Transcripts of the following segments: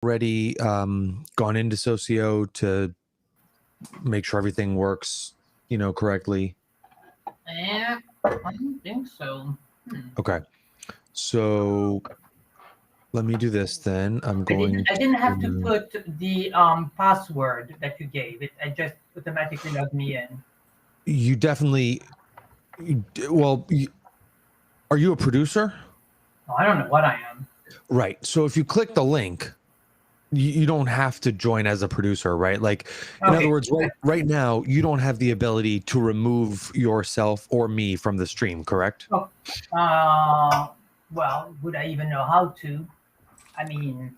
already gone into Socio to make sure everything works, correctly? I don't think so. Okay. So let me do this then. I didn't have to put the password that you gave. I just automatically logged me in. You definitely, are you a producer? Oh, I don't know what I am. Right. So if you click the link, you don't have to join as a producer, right? Like, in other words, right now, you don't have the ability to remove yourself or me from the stream, correct? Oh, well, would I even know how to? I mean,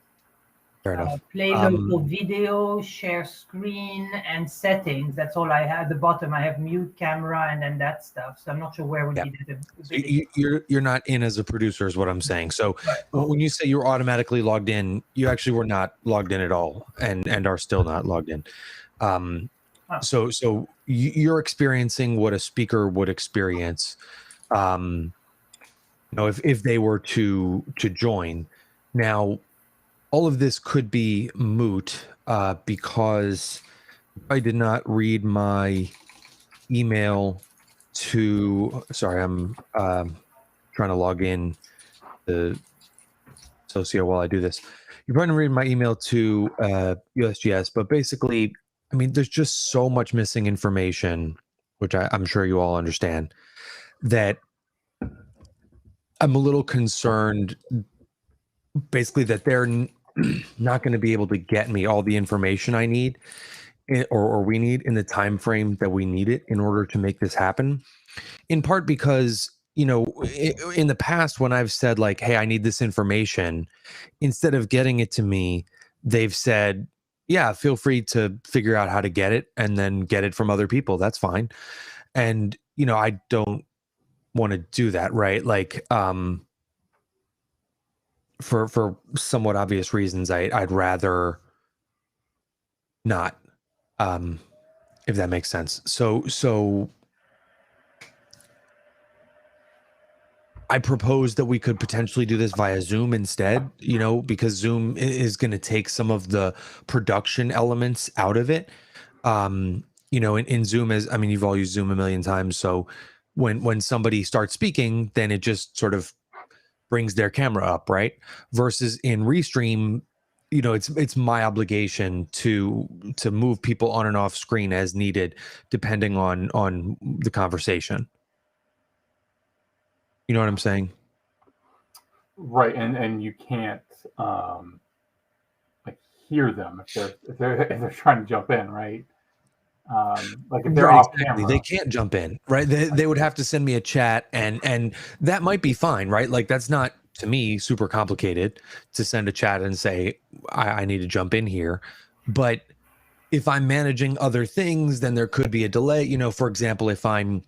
Fair enough. play local video, share screen, and settings. That's all I have. At the bottom, I have mute camera and then that stuff. So I'm not sure where would be the ability. You're not in as a producer is what I'm saying. So when you say you're automatically logged in, you actually were not logged in at all and are still not logged in. So you're experiencing what a speaker would experience, if they were to join. Now, all of this could be moot because I did not read my email to. Sorry, I'm trying to log in to Socio while I do this. You're probably reading my email to USGS, but basically, I mean, there's just so much missing information, which I'm sure you all understand, that I'm a little concerned, basically, that they're not going to be able to get me all the information I need or we need in the time frame that we need it in order to make this happen. In part because, in the past when I've said like, hey, I need this information, instead of getting it to me, they've said, yeah, feel free to figure out how to get it and then get it from other people. That's fine. And, I don't want to do that, right? Like, for somewhat obvious reasons, I'd rather not, if that makes sense. So I propose that we could potentially do this via Zoom instead, because Zoom is going to take some of the production elements out of it. In Zoom, you've all used Zoom a million times. So when somebody starts speaking, then it just sort of brings their camera up, right? Versus in Restream, it's my obligation to move people on and off screen as needed, depending on the conversation. You know what I'm saying? Right, and you can't hear them if they're trying to jump in, right? Like if they're off camera, they can't jump in, right? They would have to send me a chat, and that might be fine, right? Like that's not, to me, super complicated to send a chat and say I need to jump in here. But if I'm managing other things, then there could be a delay. For example, if I'm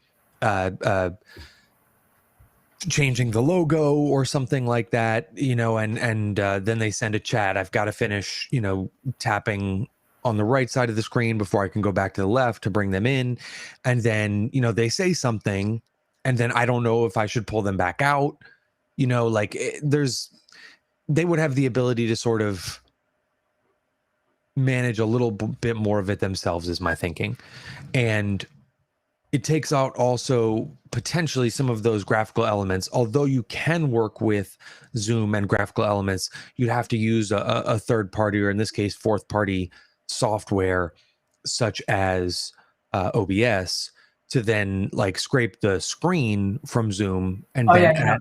changing the logo or something like that, and then they send a chat, I've got to finish, tapping on the right side of the screen before I can go back to the left to bring them in. And then, they say something, and then I don't know if I should pull them back out. They would have the ability to sort of manage a little bit more of it themselves, is my thinking. And it takes out also potentially some of those graphical elements. Although you can work with Zoom and graphical elements, you'd have to use a third party, or in this case, fourth party software, such as OBS, to then like scrape the screen from Zoom and forget that.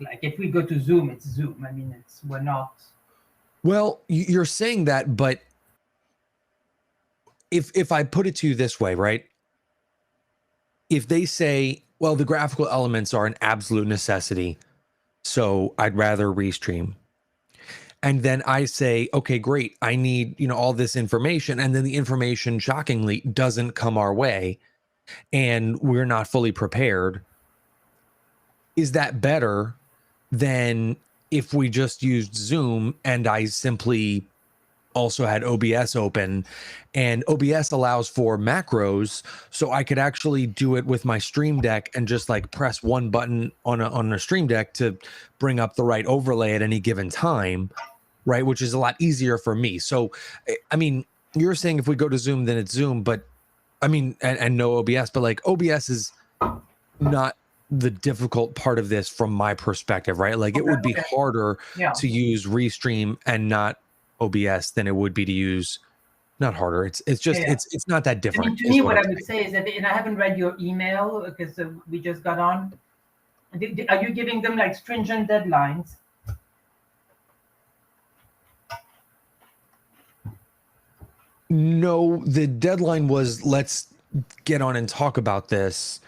Like if we go to Zoom, it's Zoom. I mean, we're not. Well, you're saying that, but if I put it to you this way, right? If they say, well, the graphical elements are an absolute necessity, so I'd rather Restream. And then I say, okay, great, I need, all this information. And then the information, shockingly, doesn't come our way, and we're not fully prepared. Is that better than if we just used Zoom and I simply also had OBS open, and OBS allows for macros, so I could actually do it with my Stream Deck and just like press one button on a Stream Deck to bring up the right overlay at any given time, right? Which is a lot easier for me. So, I mean, you're saying if we go to Zoom, then it's Zoom, but I mean, and no OBS, but like OBS is not the difficult part of this from my perspective, right? Like it would be harder to use Restream and not OBS than it would be to use, not harder. It's just, it's not that different. I mean, to me, what I would say is that, and I haven't read your email because we just got on. Are you giving them like stringent deadlines? No, the deadline was let's get on and talk about this.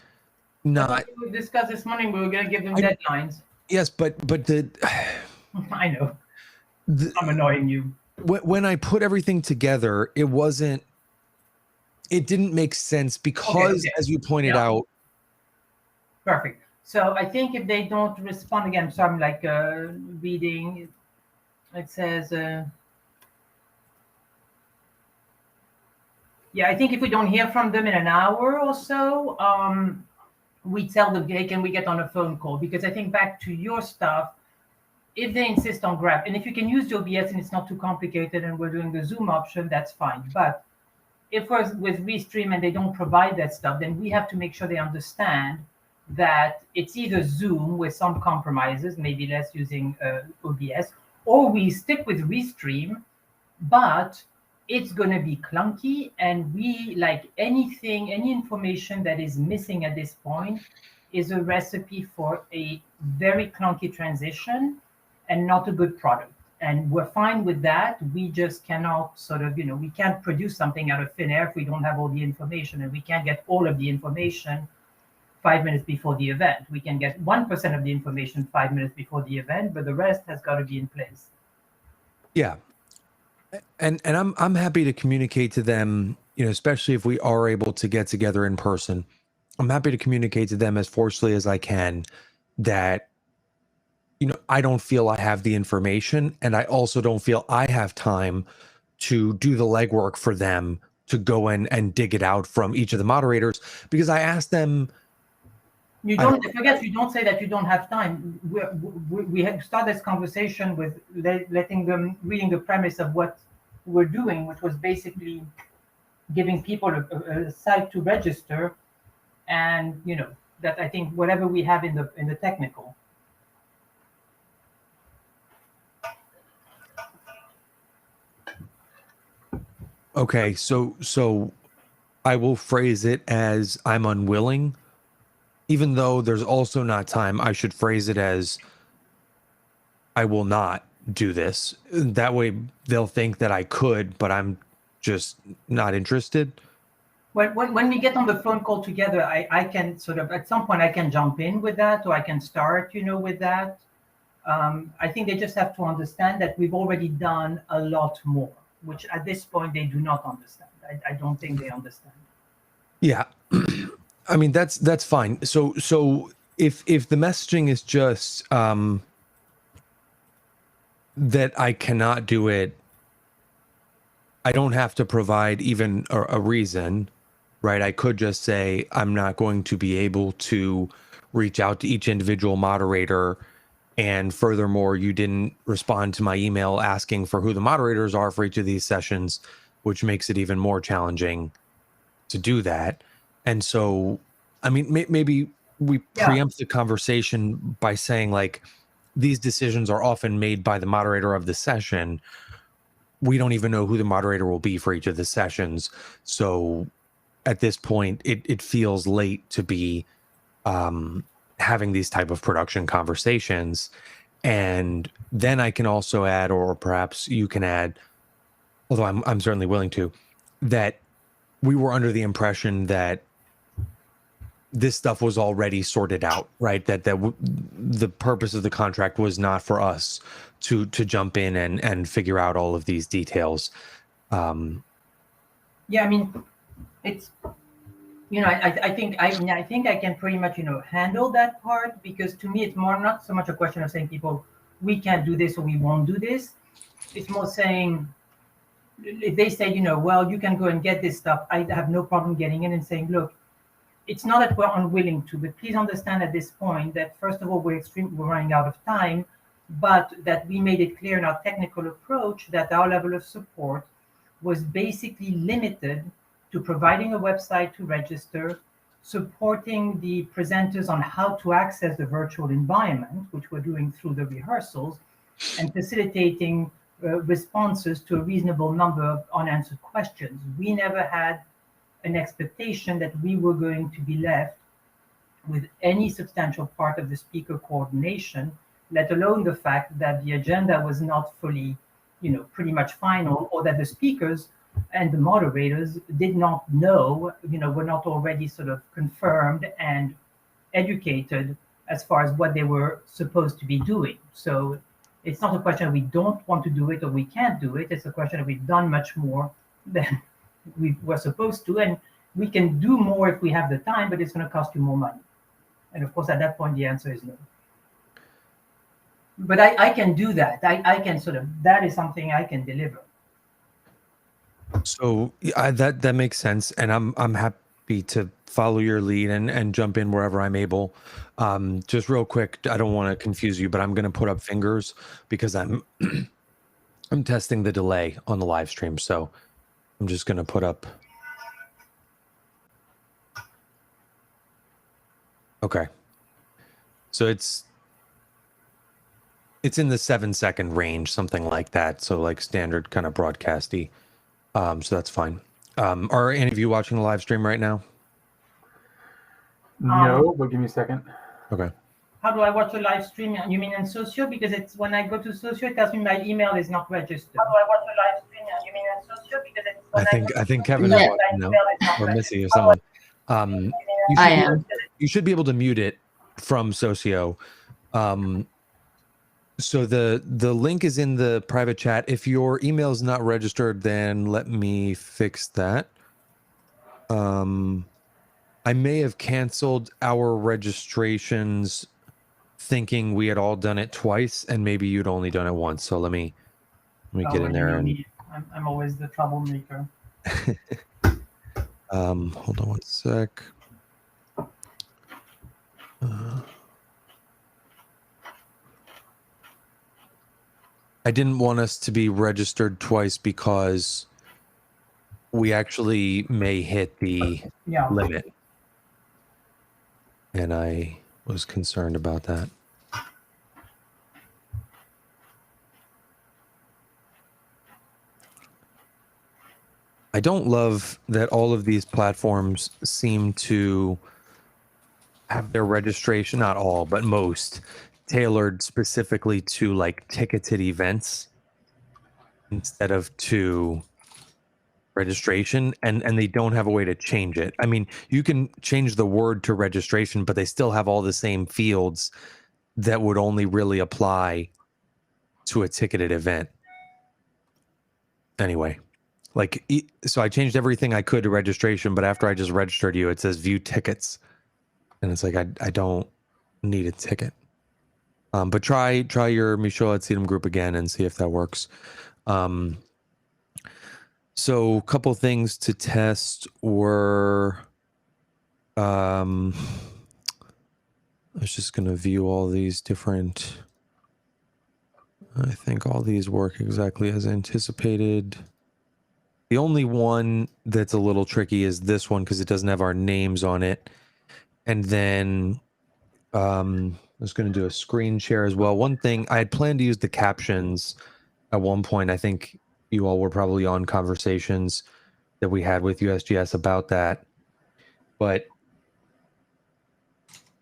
Not we discussed this morning. We were going to give them deadlines. Yes, but the I know I'm annoying you. When I put everything together, it didn't make sense because, as you pointed out. Perfect. So I think if they don't respond again, so I'm like reading. It says. Yeah, I think if we don't hear from them in an hour or so, we tell them, hey, can we get on a phone call? Because I think back to your stuff, if they insist on grab, and if you can use the OBS and it's not too complicated and we're doing the Zoom option, that's fine. But if we're with Restream and they don't provide that stuff, then we have to make sure they understand that it's either Zoom with some compromises, maybe less using OBS, or we stick with Restream, but it's going to be clunky, and we like any information that is missing at this point is a recipe for a very clunky transition and not a good product. And we're fine with that. We just cannot sort of, we can't produce something out of thin air if we don't have all the information, and we can't get all of the information 5 minutes before the event. We can get 1% of the information 5 minutes before the event, but the rest has got to be in place. Yeah. And I'm happy to communicate to them, especially if we are able to get together in person. I'm happy to communicate to them as forcefully as I can that, I don't feel I have the information, and I also don't feel I have time to do the legwork for them to go in and dig it out from each of the moderators, because I asked them. You don't forget. You don't say that you don't have time. We had started this conversation with letting them reading the premise of what we're doing, which was basically giving people a site to register, and that I think whatever we have in the technical. Okay, so I will phrase it as I'm unwilling. Even though there's also not time, I should phrase it as I will not do this. That way they'll think that I could, but I'm just not interested. When we get on the phone call together, I can sort of, at some point I can jump in with that, or I can start, with that. I think they just have to understand that we've already done a lot more, which at this point they do not understand. I don't think they understand. Yeah. I mean, that's fine. So if the messaging is just that I cannot do it, I don't have to provide even a reason, right? I could just say I'm not going to be able to reach out to each individual moderator, and furthermore, you didn't respond to my email asking for who the moderators are for each of these sessions, which makes it even more challenging to do that. And so, I mean, maybe we preempt the conversation by saying, like, these decisions are often made by the moderator of the session. We don't even know who the moderator will be for each of the sessions. So at this point, it feels late to be having these type of production conversations. And then I can also add, or perhaps you can add, although I'm certainly willing to, that we were under the impression that this stuff was already sorted out, right? That the purpose of the contract was not for us to jump in and figure out all of these details. Yeah, I mean, it's, I think I can pretty much, handle that part, because to me, it's more not so much a question of saying people, we can't do this or we won't do this. It's more saying, if they say, well, you can go and get this stuff, I have no problem getting in and saying, look, it's not that we're unwilling to, but please understand at this point that, first of all, we're running out of time. but that we made it clear in our technical approach that our level of support was basically limited to providing a website to register, supporting the presenters on how to access the virtual environment, which we're doing through the rehearsals, and facilitating responses to a reasonable number of unanswered questions. We never had an expectation that we were going to be left with any substantial part of the speaker coordination, let alone the fact that the agenda was not fully, pretty much final, or that the speakers and the moderators did not know, were not already sort of confirmed and educated as far as what they were supposed to be doing. So it's not a question of we don't want to do it or we can't do it. It's a question of we've done much more than we were supposed to. And we can do more if we have the time, but it's going to cost you more money. And of course, at that point, the answer is no. But I can do that. I can that is something I can deliver. So that makes sense, and I'm happy to follow your lead and jump in wherever I'm able. Just real quick, I don't want to confuse you, but I'm going to put up fingers because I'm I'm testing the delay on the live stream. So I'm just going to put up. Okay. So it's in the 7-second range, something like that. So like standard kind of broadcasty. So that's fine. Are any of you watching the live stream right now? No, but give me a second. Okay. How do I watch a live stream? You mean in Socio? Because it's when I go to Socio, it tells me my email is not registered. How do I watch a live stream? You mean in Socio? Because it's when I think Kevin is watching now, or Missy or someone. You should be able to mute it from Socio. So the link is in the private chat. If your email is not registered, then let me fix that. I may have canceled our registrations thinking we had all done it twice, and maybe you'd only done it once. So let me get in there. And I'm always the troublemaker. Hold on one sec. I didn't want us to be registered twice because we actually may hit the limit. And I was concerned about that. I don't love that all of these platforms seem to have their registration, not all, but most, tailored specifically to like ticketed events instead of to registration, and they don't have a way to change it. I mean, you can change the word to registration, but they still have all the same fields that would only really apply to a ticketed event. Anyway, so I changed everything I could to registration, but after I just registered you, it says view tickets, and it's like I don't need a ticket. But try your Michaud at SIDEM group again and see if that works. So a couple things to test were, I was just going to view all these different, I think all these work exactly as anticipated. The only one that's a little tricky is this one because it doesn't have our names on it. And then I was going to do a screen share as well. One thing, I had planned to use the captions at one point. I think you all were probably on conversations that we had with USGS about that. But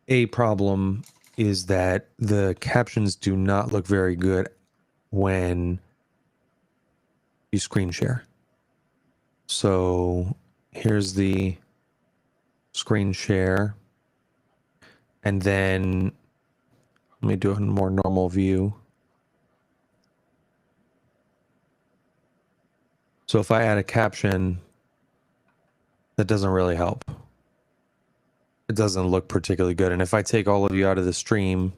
a problem is that the captions do not look very good when you screen share. So here's the screen share. And then let me do a more normal view. So if I add a caption, that doesn't really help. It doesn't look particularly good. And if I take all of you out of the stream,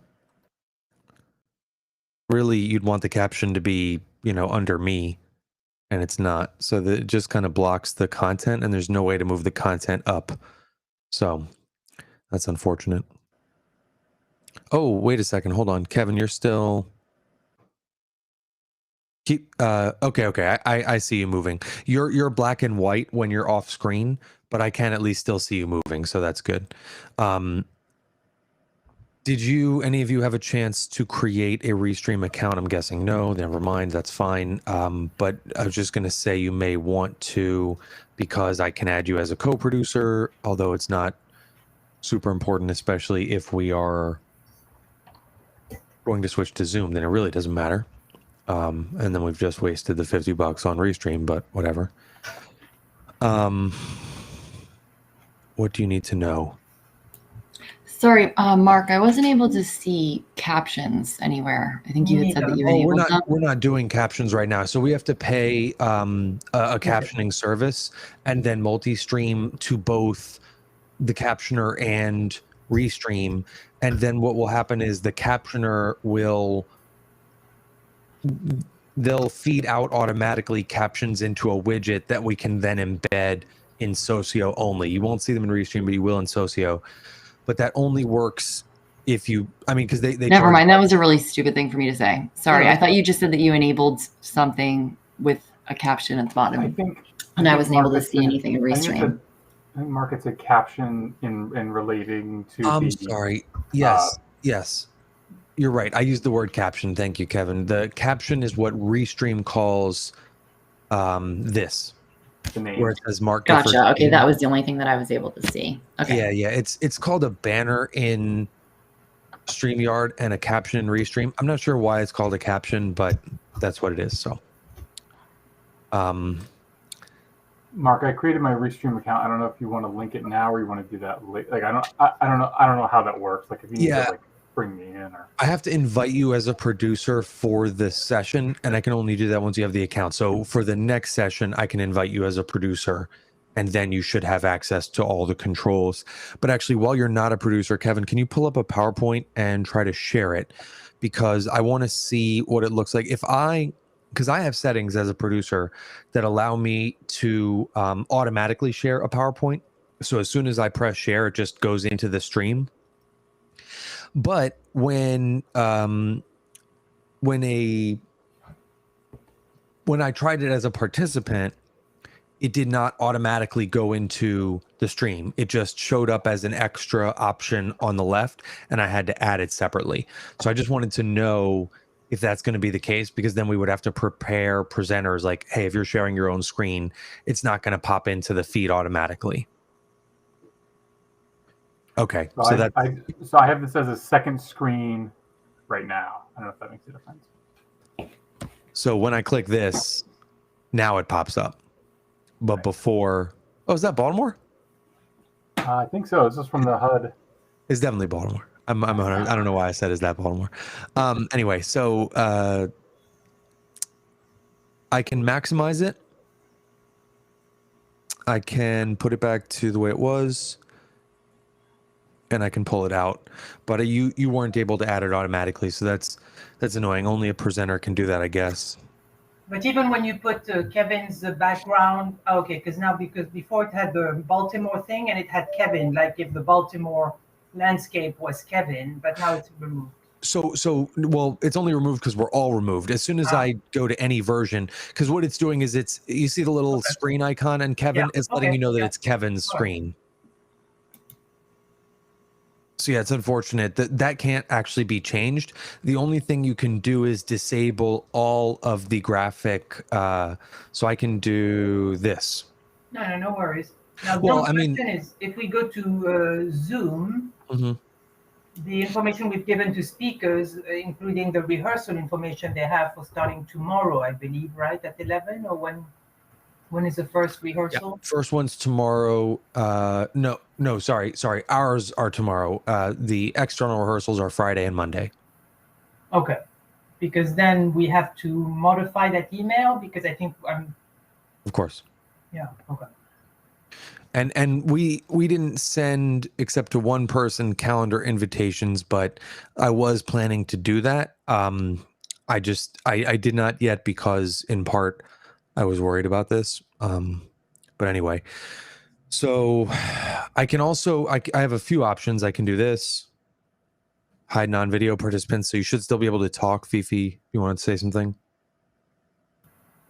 really you'd want the caption to be, under me, and it's not. So that it just kind of blocks the content, and there's no way to move the content up. So that's unfortunate. Oh, wait a second. Hold on. Kevin, you're still Keep okay. I see you moving. You're black and white when you're off screen, but I can at least still see you moving, so that's good. Did any of you have a chance to create a Restream account? I'm guessing no, never mind, that's fine. But I was just gonna say you may want to, because I can add you as a co-producer, although it's not super important, especially if we are going to switch to Zoom, then it really doesn't matter. And then we've just wasted the $50 on Restream, but whatever. What do you need to know? Sorry, Mark, I wasn't able to see captions anywhere. I think you had said that you enabled them. We're not doing captions right now, so we have to pay a captioning service and then multi-stream to both the captioner and Restream. And then what will happen is the captioner they'll feed out automatically captions into a widget that we can then embed in Socio only. You won't see them in Restream, but you will in Socio. But that only works if you, because they Never mind. That was a really stupid thing for me to say. Sorry. Yeah. I thought you just said that you enabled something with a caption at the bottom. I wasn't able to see anything in Restream. I think Mark, it's a caption in relating to I'm sorry. Yes. You're right. I used the word caption. Thank you, Kevin. The caption is what Restream calls this. The name. Where it says Mark. Gotcha. Okay, that was the only thing that I was able to see. Okay. Yeah. It's called a banner in StreamYard and a caption in Restream. I'm not sure why it's called a caption, but that's what it is. So, Mark, I created my Restream account. I don't know if you want to link it now or you want to do that later. Like, I don't know how that works. Like, if you need to like bring me in, or I have to invite you as a producer for this session, and I can only do that once you have the account. So for the next session, I can invite you as a producer, and then you should have access to all the controls. But actually, while you're not a producer, Kevin, can you pull up a PowerPoint and try to share it? Because I want to see what it looks like. Because I have settings as a producer that allow me to automatically share a PowerPoint. So as soon as I press share, it just goes into the stream. But when I tried it as a participant, it did not automatically go into the stream. It just showed up as an extra option on the left, and I had to add it separately. So I just wanted to know if that's going to be the case, because then we would have to prepare presenters like, hey, if you're sharing your own screen, it's not going to pop into the feed automatically. Okay, so I have this as a second screen right now. I don't know if that makes a difference. So when I click this, now it pops up. But right before, is that Baltimore? I think so. This is from the HUD. It's definitely Baltimore. I don't know why I said is that Baltimore. Anyway, so I can maximize it. I can put it back to the way it was, and I can pull it out. But you weren't able to add it automatically, so that's annoying. Only a presenter can do that, I guess. But even when you put Kevin's background, because before it had the Baltimore thing and it had Kevin, like if the Baltimore landscape was Kevin, but now it's removed. So well, it's only removed because we're all removed. As soon as I go to any version, because what it's doing is you see the little screen icon and Kevin, it's letting you know that it's Kevin's screen. So yeah, it's unfortunate that can't actually be changed. The only thing you can do is disable all of the graphic. So I can do this. No worries. Now, well, the question is, if we go to Zoom, the information we've given to speakers, including the rehearsal information they have for starting tomorrow, I believe, right, at 11, or when is the first rehearsal? Yeah, first one's tomorrow. No, sorry. Ours are tomorrow. The external rehearsals are Friday and Monday. Okay, because then we have to modify that email, because I think Of course. Yeah. Okay. And we didn't send, except to one person, calendar invitations, but I was planning to do that. I did not yet, because in part I was worried about this. But anyway, so I can also, I have a few options. I can do this, hide non-video participants. So you should still be able to talk. Fifi, you wanted to say something?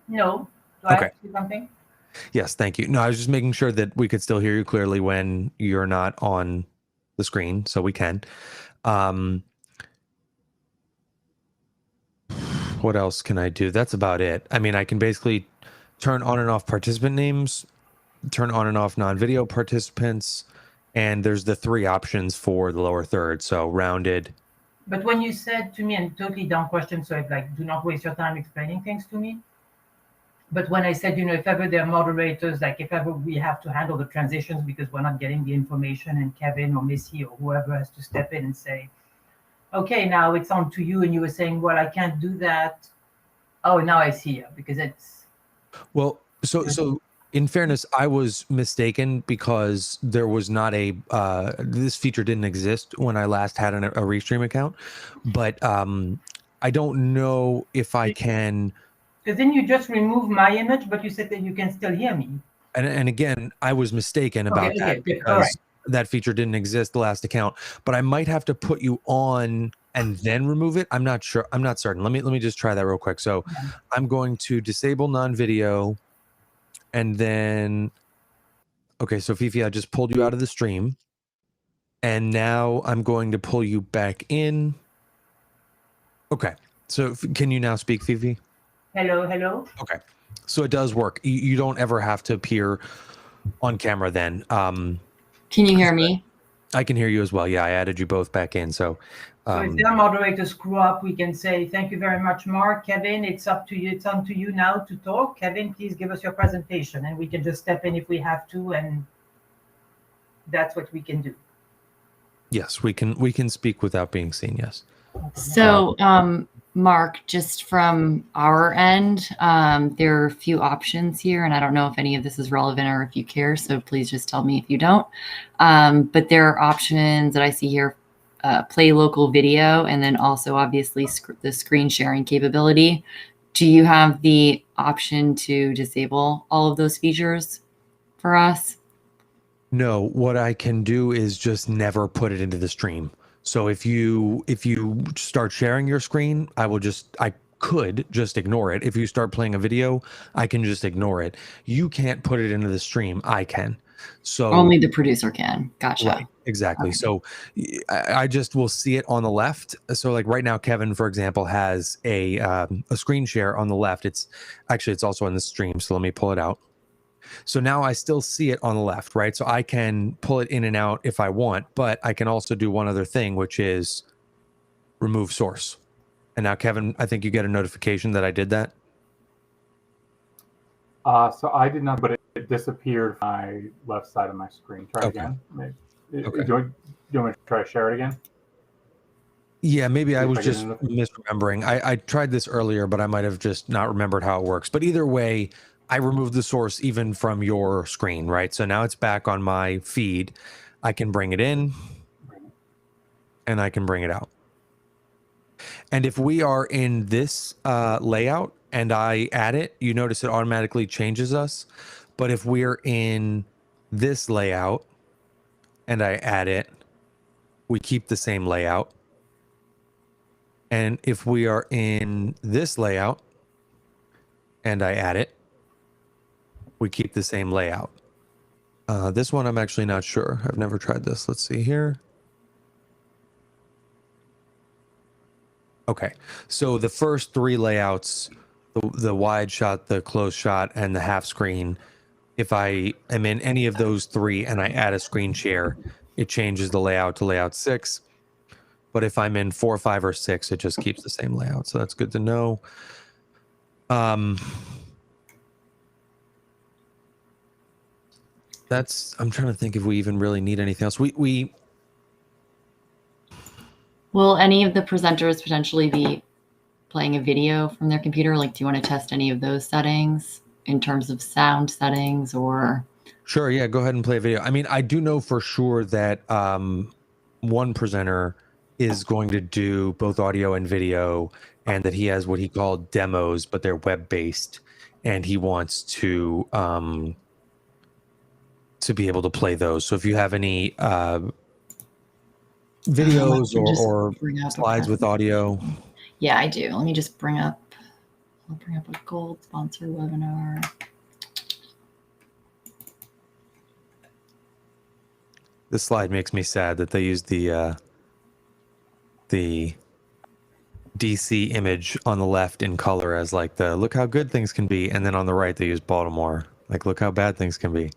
No. Do I Okay. have to do something? Yes, thank you. No, I was just making sure that we could still hear you clearly when you're not on the screen, so we can. What else can I do? That's about it. I mean, I can basically turn on and off participant names, turn on and off non-video participants, and there's the 3 options for the lower third. So rounded. But when you said to me, and totally dumb question, so it's like, do not waste your time explaining things to me. But when I said, if ever there are moderators, like if ever we have to handle the transitions because we're not getting the information, and Kevin or Missy or whoever has to step in and say, okay, now it's on to you, and you were saying, well, I can't do that. Oh, now I see you, because it's... Well, so in fairness, I was mistaken because there was not a this feature didn't exist when I last had a Restream account, but I don't know if I can. Because then you just remove my image, but you said that you can still hear me. And again, I was mistaken about that because that feature didn't exist the last account. But I might have to put you on and then remove it. I'm not sure. I'm not certain. Let me just try that real quick. So I'm going to disable non-video, and then okay. So Fifi, I just pulled you out of the stream, and now I'm going to pull you back in. Okay. So can you now speak, Fifi? Hello, hello. Okay. So it does work. You don't ever have to appear on camera then. Can you hear me? I can hear you as well. Yeah, I added you both back in. So if there are moderators screw up, we can say, thank you very much, Mark. Kevin, it's up to you. It's on to you now to talk. Kevin, please give us your presentation, and we can just step in if we have to, and that's what we can do. Yes, we can speak without being seen. Yes. So, Mark, just from our end, there are a few options here, and I don't know if any of this is relevant or if you care, so please just tell me if you don't. But there are options that I see here, play local video, and then also obviously the screen sharing capability. Do you have the option to disable all of those features for us? No, what I can do is just never put it into the stream. So if you start sharing your screen, I could just ignore it. If you start playing a video, I can just ignore it. You can't put it into the stream. I can. So only the producer can. Gotcha. Right, exactly. Okay. So I just will see it on the left. So like right now, Kevin, for example, has a screen share on the left. It's also in the stream. So let me pull it out. So now I still see it on the left, right? So I can pull it in and out if I want, but I can also do one other thing, which is remove source. And now, Kevin, I think you get a notification that I did that. So I did not, but it disappeared from my left side of my screen. Try again. Maybe. Okay. Do you want me to try to share it again? Yeah, maybe I was just misremembering. I tried this earlier, but I might have just not remembered how it works. But either way, I removed the source even from your screen, right? So now it's back on my feed. I can bring it in and I can bring it out. And if we are in this layout and I add it, you notice it automatically changes us. But if we're in this layout and I add it, we keep the same layout. And if we are in this layout and I add it, we keep the same layout. This one, I'm actually not sure. I've never tried this. Let's see here. Okay, so the first 3 layouts, the wide shot, the close shot, and the half screen, if I am in any of those 3 and I add a screen share, it changes the layout to layout 6. But if I'm in 4, 5, or 6, it just keeps the same layout. So that's good to know. I'm trying to think if we even really need anything else. Will any of the presenters potentially be playing a video from their computer? Like, do you want to test any of those settings in terms of sound settings or? Sure. Yeah. Go ahead and play a video. I mean, I do know for sure that one presenter is going to do both audio and video, and that he has what he called demos, but they're web-based, and he wants to be able to play those. So if you have any videos or slides with audio. Yeah, I do. Let me just bring up I'll bring up a gold sponsor webinar. This slide makes me sad that they used the DC image on the left in color as like the look how good things can be, and then on the right they use Baltimore. Like look how bad things can be.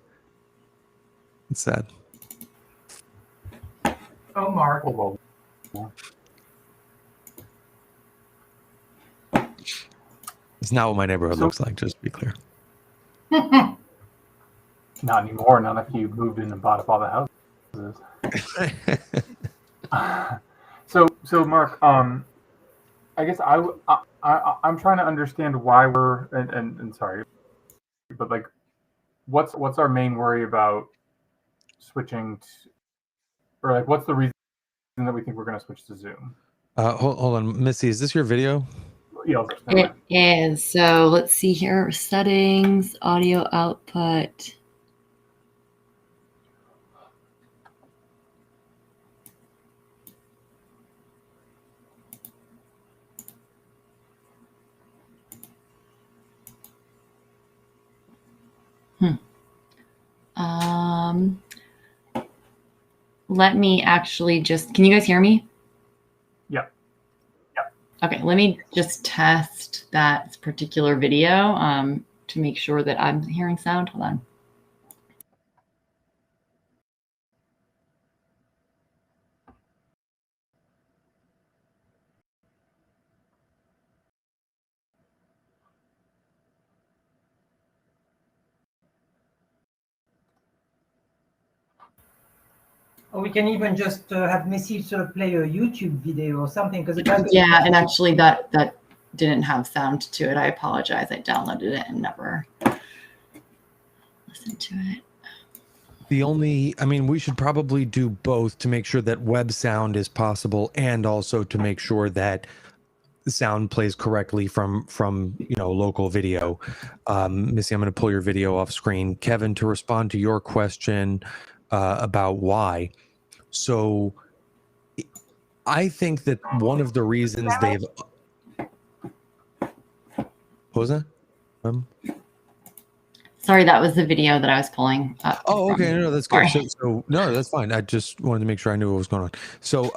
It's sad. Oh, Mark. Oh, well. It's not what my neighborhood looks like, just to be clear. Not anymore. Not if you moved in and bought up all the houses. So Mark, I guess I'm trying to understand why we're and sorry, but like, what's our main worry about switching to, or like, what's the reason that we think we're going to switch to Zoom? Hold on, Missy, is this your video? Yeah, It is. So let's see here. Settings, audio output. Let me actually just, can you guys hear me? Yeah. Okay, let me just test that particular video to make sure that I'm hearing sound. Hold on. Or we can even just have Missy sort of play a YouTube video or something, because Yeah, and actually that didn't have sound to it. I apologize. I downloaded it and never listened to it. We should probably do both to make sure that web sound is possible, and also to make sure that the sound plays correctly from local video. Missy, I'm going to pull your video off screen. Kevin, to respond to your question about why. So I think that one of the reasons they've... What was that? Sorry, that was the video that I was pulling up. Oh, okay. No, that's good. Sorry. So no, that's fine. I just wanted to make sure I knew what was going on. So,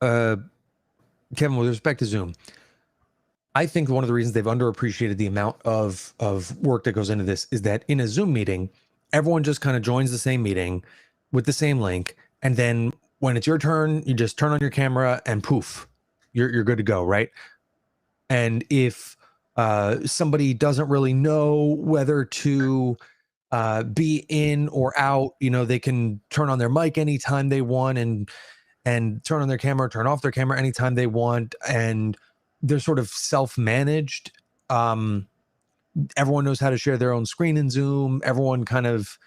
Kevin, with respect to Zoom, I think one of the reasons they've underappreciated the amount of work that goes into this is that in a Zoom meeting, everyone just kind of joins the same meeting with the same link, and then when it's your turn, you just turn on your camera and poof, you're good to go, right? And if somebody doesn't really know whether to be in or out, they can turn on their mic anytime they want and turn on their camera, turn off their camera anytime they want, and they're sort of self-managed. Everyone knows how to share their own screen in Zoom. Everyone kind of,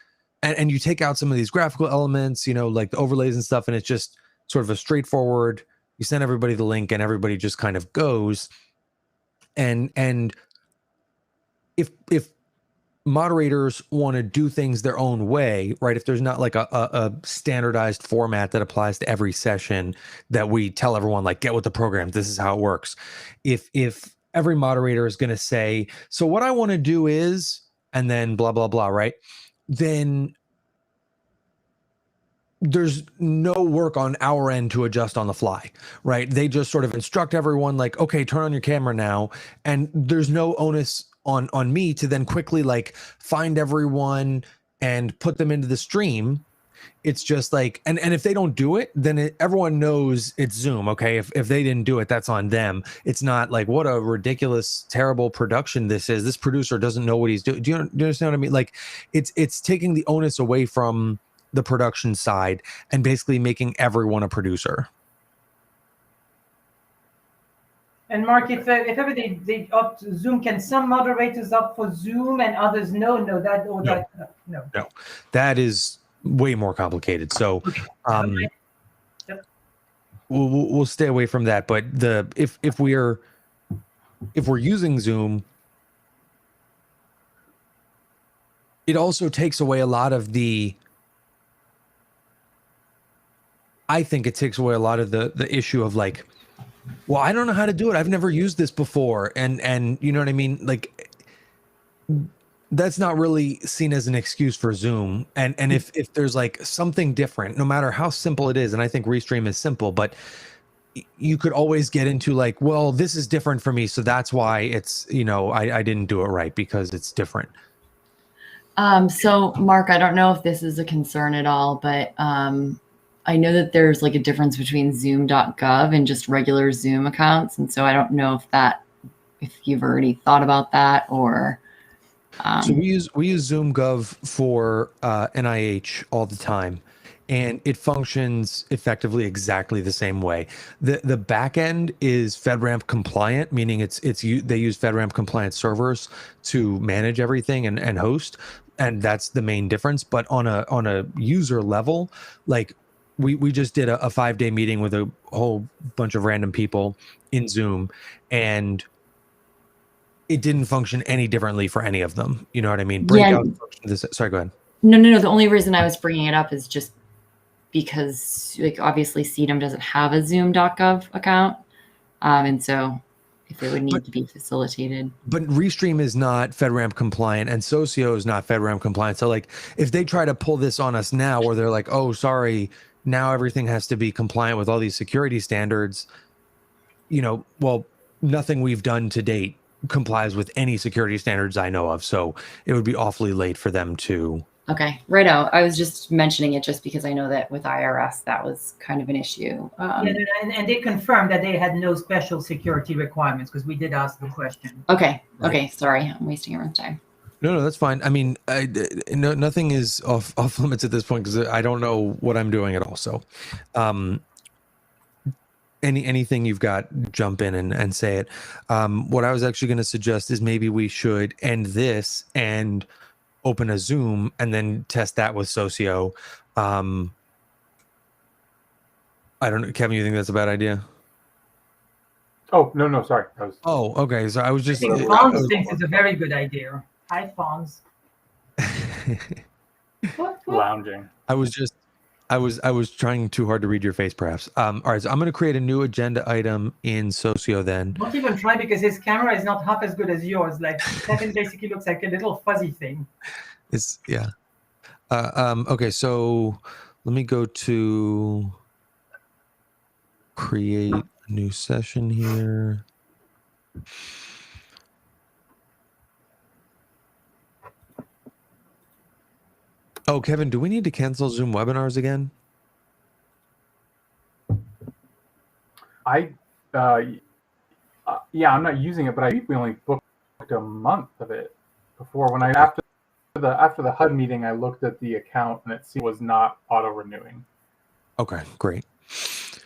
and you take out some of these graphical elements, like the overlays and stuff, and it's just sort of a straightforward, you send everybody the link and everybody just kind of goes. And if moderators want to do things their own way, right? If there's not like a standardized format that applies to every session that we tell everyone, like, get with the program, this is how it works. If every moderator is going to say, so what I want to do is, and then blah, blah, blah, right? Then there's no work on our end to adjust on the fly, right? They just sort of instruct everyone like, okay, turn on your camera now. And there's no onus on me to then quickly like find everyone and put them into the stream. It's just like, and if they don't do it, then everyone knows it's Zoom. Okay. If they didn't do it, that's on them. It's not like, what a ridiculous, terrible production this is. This producer doesn't know what he's doing. Do you understand what I mean? Like it's taking the onus away from the production side and basically making everyone a producer. And Mark, if ever they opt Zoom, can some moderators opt for Zoom and others no? That is way more complicated. So we'll stay away from that. But if we're using Zoom, it also takes away a lot of the, I think it takes away a lot of the issue of like Well, I don't know how to do it. I've never used this before. And you know what I mean? Like, that's not really seen as an excuse for Zoom. And if there's like something different, no matter how simple it is, and I think Restream is simple, but you could always get into like, well, this is different for me, so that's why it's, you know, I didn't do it right because it's different. So Mark, I don't know if this is a concern at all, but I know that there's like a difference between zoom.gov and just regular Zoom accounts. And so I don't know if you've already thought about that or. So we use ZoomGov for NIH all the time, and it functions effectively exactly the same way. The back end is FedRAMP compliant, meaning they use FedRAMP compliant servers to manage everything and host, and that's the main difference. But on a user level, like we just did a 5-day meeting with a whole bunch of random people in Zoom, and it didn't function any differently for any of them. You know what I mean? Breakout function. Sorry, go ahead. No. The only reason I was bringing it up is just because, like, obviously SIDEM doesn't have a zoom.gov account. And so if it would need to be facilitated. But Restream is not FedRAMP compliant and Socio is not FedRAMP compliant. So like if they try to pull this on us now where they're like, oh, sorry, now everything has to be compliant with all these security standards, you know, well, nothing we've done to date complies with any security standards I know of. So it would be awfully late for them to. Okay, right out. I was just mentioning it just because I know that with IRS, that was kind of an issue. And they confirmed that they had no special security requirements because we did ask the question. Okay. Right. Okay. Sorry. I'm wasting everyone's time. No, that's fine. I mean, nothing is off limits at this point because I don't know what I'm doing at all. So, anything you've got, jump in and say it. What I was actually going to suggest is maybe we should end this and open a Zoom and then test that with Socio. I don't know, Kevin, you think that's a bad idea? Oh, no, sorry. Oh, okay. So I was just. I think Fonz thinks it's a very good idea. Hi, Fonz. Lounging. I was trying too hard to read your face, perhaps. All right, so I'm going to create a new agenda item in Socio then. Don't even try because his camera is not half as good as yours. Like Kevin basically looks like a little fuzzy thing. Yeah. Okay, so let me go to create a new session here. Oh, Kevin, do we need to cancel Zoom webinars again? Yeah, I'm not using it, but I think we only booked a month of it before. When after the HUD meeting, I looked at the account and it was not auto renewing. Okay, great.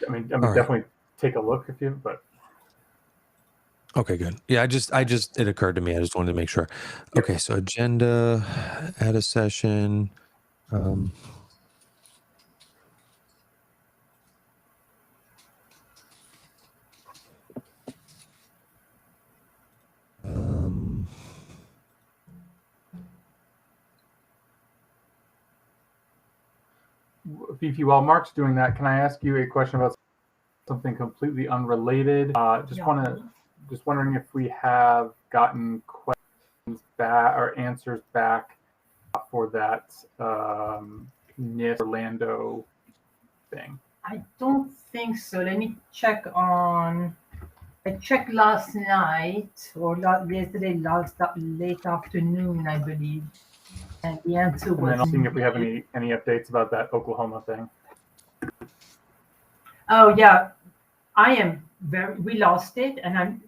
I mean, definitely take a look if you, but. Okay, good. Yeah, I just it occurred to me. I just wanted to make sure. Okay, so agenda, add a session. Fifi, while Mark's doing that, can I ask you a question about something completely unrelated? Just wondering if we have gotten questions back or answers back for that NIS Orlando thing. I don't think so. Let me check on. I checked last night or yesterday, late afternoon, I believe, and the answer was. And then I'll see if we have any updates about that Oklahoma thing. Oh yeah, we lost it, and I'm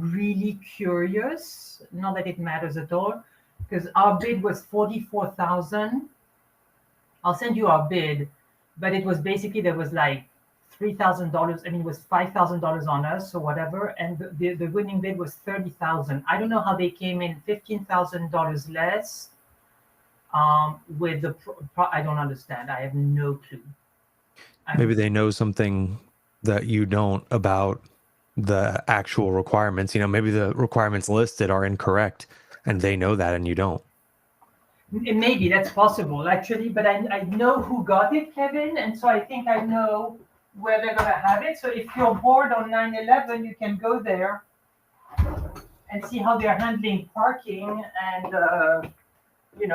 really curious. Not that it matters at all, because our bid was $44,000. I'll send you our bid, but it was basically there was like $3,000. I mean, it was $5,000 on us or whatever, and the winning bid was $30,000. I don't know how they came in $15,000 less. With the I don't understand. I have no clue. Maybe they know something that you don't about the actual requirements. You know, maybe the requirements listed are incorrect and they know that and you don't. Maybe that's possible, actually, but I know who got it, Kevin, and so I think I know where they're going to have it. So if you're bored on 9/11, you can go there and see how they're handling parking and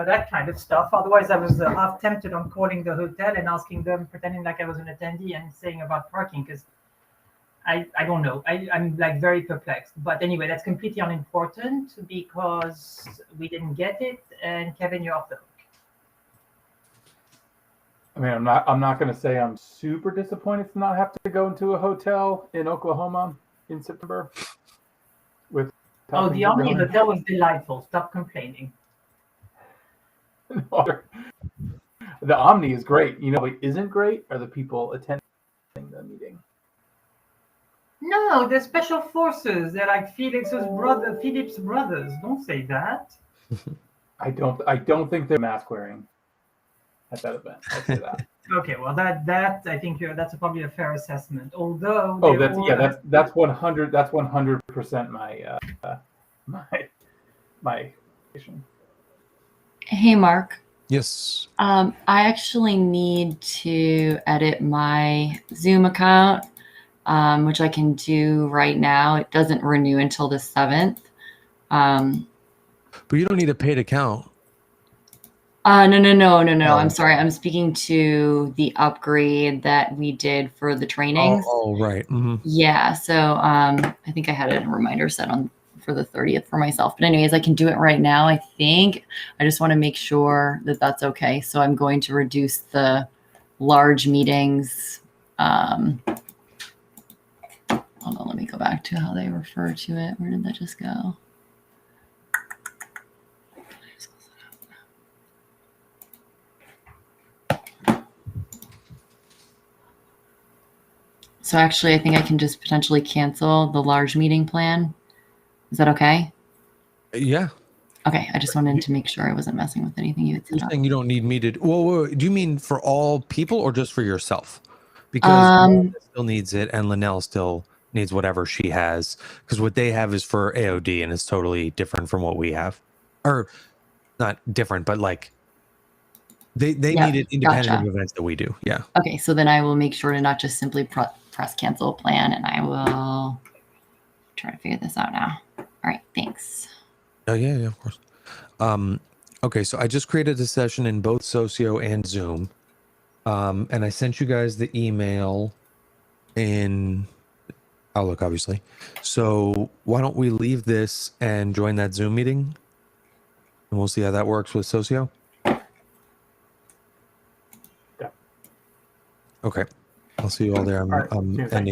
that kind of stuff. Otherwise, I was half tempted on calling the hotel and asking them, pretending like I was an attendee and saying about parking, because I don't know. I'm like very perplexed. But anyway, that's completely unimportant because we didn't get it, and Kevin, you're off the hook. I mean, I'm not going to say I'm super disappointed to not have to go into a hotel in Oklahoma in September. With Oh, the Omni Hotel was delightful. Stop complaining. The Omni is great. You know what isn't great are the people attending the meeting. No, they're special forces. They're like Philip's brothers. Don't say that. I don't think they're mask wearing at that event. I'll say that. Okay, well that I think that's probably a fair assessment. Although that's 100% my vision. Hey, Mark. Yes. I actually need to edit my Zoom account, which I can do right now. It doesn't renew until the 7th. But you don't need a paid account. No. I'm sorry. I'm speaking to the upgrade that we did for the trainings. Oh, right. Mm-hmm. Yeah. So I think I had a reminder set on for the 30th for myself. But anyways, I can do it right now, I think. I just want to make sure that that's okay. So I'm going to reduce the large meetings. Hold on, let me go back to how they refer to it. Where did that just go? So actually, I think I can just potentially cancel the large meeting plan. Is that okay? Yeah. Okay, I just wanted to make sure I wasn't messing with anything you had set You're up. saying you don't need me to. Well, do you mean for all people or just for yourself? Because Amanda still needs it, and Linnell still needs whatever she has. Because what they have is for AOD, and it's totally different from what we have, or not different, but like they need it independent of events that we do. Yeah. Okay, so then I will make sure to not just simply press cancel plan, and I will try to figure this out now. All right, thanks. Oh yeah, of course. Okay, so I just created a session in both Socio and Zoom, and I sent you guys the email in Outlook, obviously. So why don't we leave this and join that Zoom meeting, and we'll see how that works with Socio. Yeah. Okay, I'll see you all there. I'm ending.